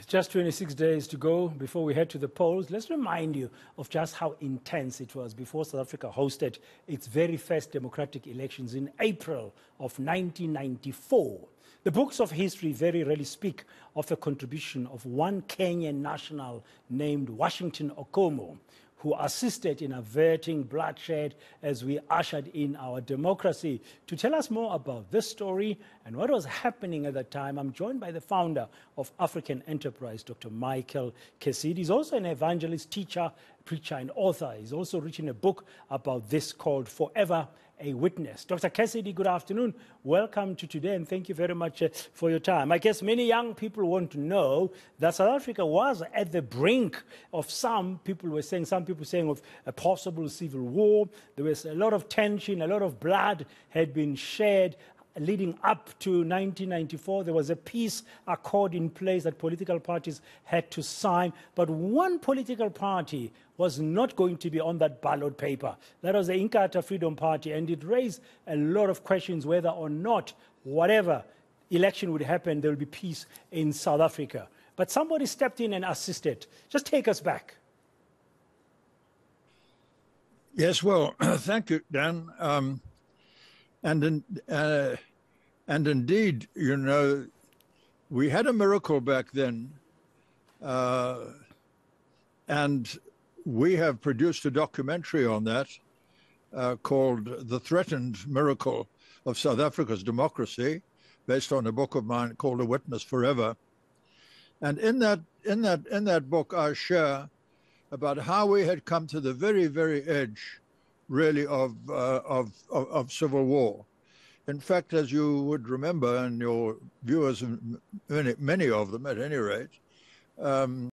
just 26 days to go before we head to the polls. Let's remind you of just how intense it was before South Africa hosted its very first democratic elections in April of 1994. The books of history very rarely speak of the contribution of one Kenyan national named Washington Okumu, who assisted in averting bloodshed as we ushered in our democracy. To tell us more about this story and what was happening at that time, I'm joined by the founder of African Enterprise, Dr. Michael Cassidy. He's also an evangelist, teacher, preacher, and author. He's also written a book about this called Forever a Witness. Dr. Cassidy, good afternoon. Welcome to today, and thank you very much for your time. I guess many young people want to know that South Africa was at the brink of some people saying of a possible civil war. There was a lot of tension, a lot of blood had been shed. Leading up to 1994, there was a peace accord in place that political parties had to sign. But one political party was not going to be on that ballot paper. That was the eNCA Freedom Party, and it raised a lot of questions whether or not, whatever election would happen, there will be peace in South Africa. But somebody stepped in and assisted. Just take us back. Yes, well, thank you, Dan. And indeed, you know, we had a miracle back then, and we have produced a documentary on that called The Threatened Miracle of South Africa's Democracy, based on a book of mine called A Witness Forever. And in that book, I share about how we had come to the very, very edge, really, of civil war. In fact, as you would remember, and your viewers, many of them at any rate,